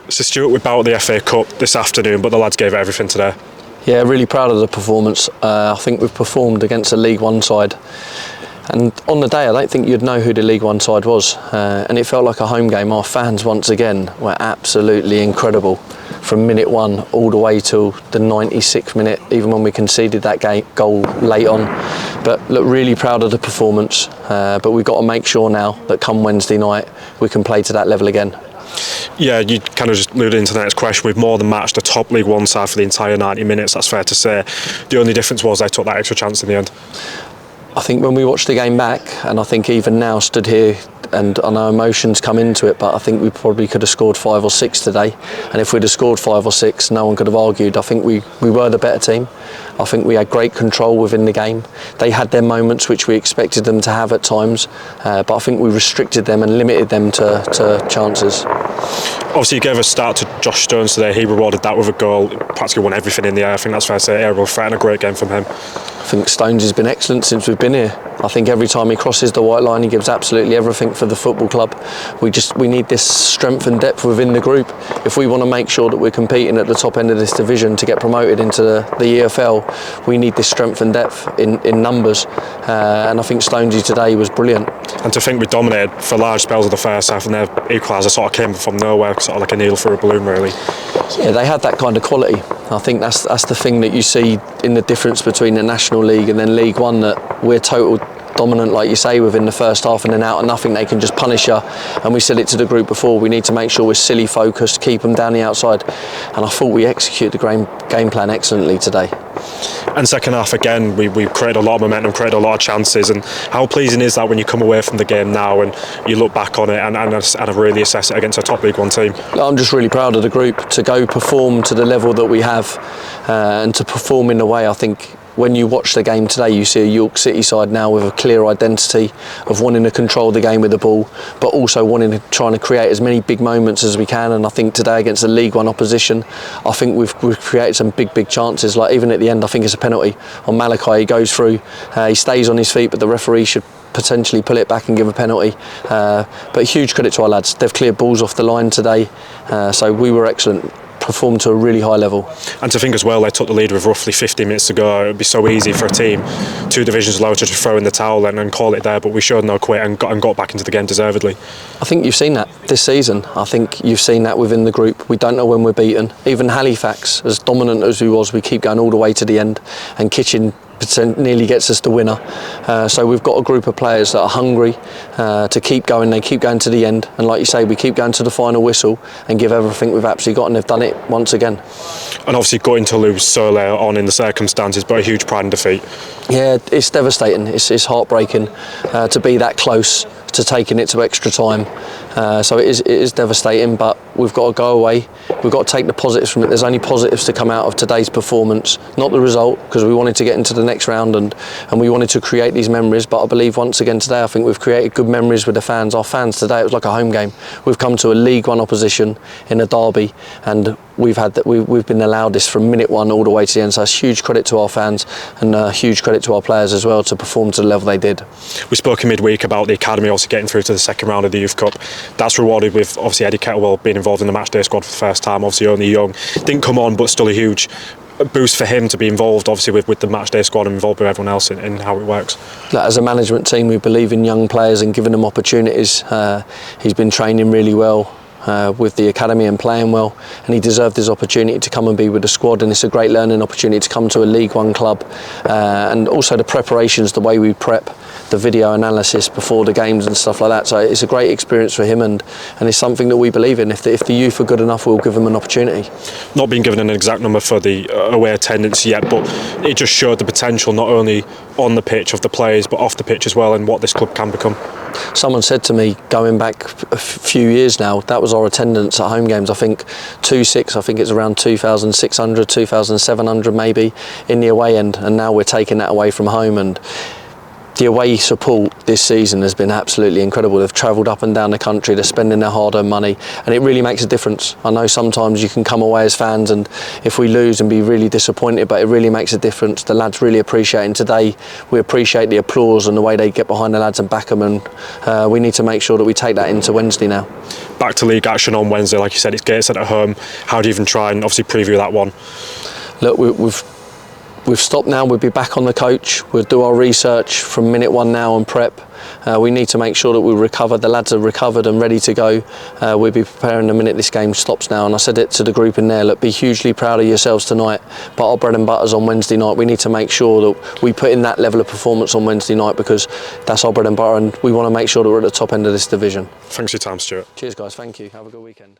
So Stuart, we're out of the FA Cup this afternoon, but the lads gave it everything today. Yeah, really proud of the performance. I think we've performed against a League One side. And on the day, I don't think you'd know who the League One side was. And it felt like a home game. Our fans, once again, were absolutely incredible. From minute one all the way till the 96th minute, even when we conceded that goal late on. But look, really proud of the performance. But we've got to make sure now that come Wednesday night, we can play to that level again. Yeah, you kind of just alluded into the next question. We've more than matched the top League One side for the entire 90 minutes, that's fair to say. The only difference was they took that extra chance in the end. I think when we watched the game back, and I think even now stood here, and I know emotions come into it, but I think we probably could have scored 5 or 6 today. And if we'd have scored 5 or 6, no one could have argued. I think we were the better team. I think we had great control within the game. They had their moments which we expected them to have at times, but I think we restricted them and limited them to chances. Obviously you gave a start to Josh Stones today. He rewarded that with a goal, practically won everything in the air. I think that's fair to say. Aerial threat and a great game from him. I think Stones has been excellent since we've been here. I think every time he crosses the white line, he gives absolutely everything for the football club. We need this strength and depth within the group. If we want to make sure that we're competing at the top end of this division to get promoted into the EFL, we need this strength and depth in numbers. And I think Stonesy today was brilliant. And to think we dominated for large spells of the first half, and their equaliser sort of came from nowhere, sort of like a needle through a balloon, really. Yeah, they had that kind of quality. I think that's the thing that you see in the difference between the National League and then League One, that we're total dominant, like you say, within the first half, and then out of nothing they can just punish you. And we said it to the group before, we need to make sure we're silly focused, keep them down the outside. And I thought we executed the game plan excellently today. And second half again, we created a lot of momentum, created a lot of chances. And how pleasing is that when you come away from the game now and you look back on it and really assess it against a top League One team? I'm just really proud of the group to go perform to the level that we have, and to perform in a way. I think when you watch the game today, you see a York City side now with a clear identity of wanting to control the game with the ball, but also trying to create as many big moments as we can. And I think today against the League One opposition, I think we've created some big chances. Like even at the end, I think it's a penalty on Malachi. He goes through, he stays on his feet, but the referee should potentially pull it back and give a penalty. But huge credit to our lads. They've cleared balls off the line today, so we were excellent. Performed to a really high level. And to think as well, they took the lead with roughly 15 minutes to go. It would be so easy for a team 2 divisions lower to just throw in the towel and call it there, but we showed no quit and got back into the game deservedly. I think you've seen that this season. I think you've seen that within the group. We don't know when we're beaten. Even Halifax, as dominant as we keep going all the way to the end, and Kitchen nearly gets us the winner. So we've got a group of players that are hungry to keep going. They keep going to the end, and like you say, we keep going to the final whistle and give everything we've actually got, and they've done it once again. And obviously going to lose so late on in the circumstances, but a huge pride and defeat. Yeah, it's devastating. It's heartbreaking to be that close to taking it to extra time. So it is devastating, but we've got to go away. We've got to take the positives from it. There's only positives to come out of today's performance, not the result, because we wanted to get into the next round and we wanted to create these memories. But I believe once again today, I think we've created good memories with the fans. Our fans today, it was like a home game. We've come to a League One opposition in a derby, and we've been allowed this from minute one all the way to the end. So it's huge credit to our fans and huge credit to our players as well to perform to the level they did. We spoke in midweek about the academy also getting through to the second round of the Youth Cup. That's rewarded with obviously Eddie Kettlewell being involved in the matchday squad for the first time. Obviously only young, didn't come on, but still a huge boost for him to be involved obviously with the matchday squad and involved with everyone else in how it works. As a management team, we believe in young players and giving them opportunities. He's been training really well with the academy and playing well, and he deserved his opportunity to come and be with the squad, and it's a great learning opportunity to come to a League One club, and also the preparations, the way we prep, the video analysis before the games and stuff like that. So it's a great experience for him, and it's something that we believe in. If the youth are good enough, we'll give them an opportunity. Not being given an exact number for the away attendance yet, but it just showed the potential not only on the pitch of the players but off the pitch as well, and what this club can become. Someone said to me, going back a few years now, that was our attendance at home games. I think 2-6, I think it's around 2,600, 2,700 maybe in the away end, and now we're taking that away from home. And the away support this season has been absolutely incredible. They've travelled up and down the country, they're spending their hard-earned money, and it really makes a difference. I know sometimes you can come away as fans and if we lose and be really disappointed, but it really makes a difference. The lads really appreciate it, and today we appreciate the applause and the way they get behind the lads and back them, and we need to make sure that we take that into Wednesday now. Back to league action on Wednesday, like you said, it's Gateshead at home. How do you even try and obviously preview that one? Look, we've stopped now. We'll be back on the coach. We'll do our research from minute one now and prep. We need to make sure that we recover. The lads are recovered and ready to go. We'll be preparing the minute this game stops now. And I said it to the group in there, look, be hugely proud of yourselves tonight, but our bread and butter's on Wednesday night. We need to make sure that we put in that level of performance on Wednesday night, because that's our bread and butter, and we want to make sure that we're at the top end of this division. Thanks for your time, Stuart. Cheers guys, thank you. Have a good weekend.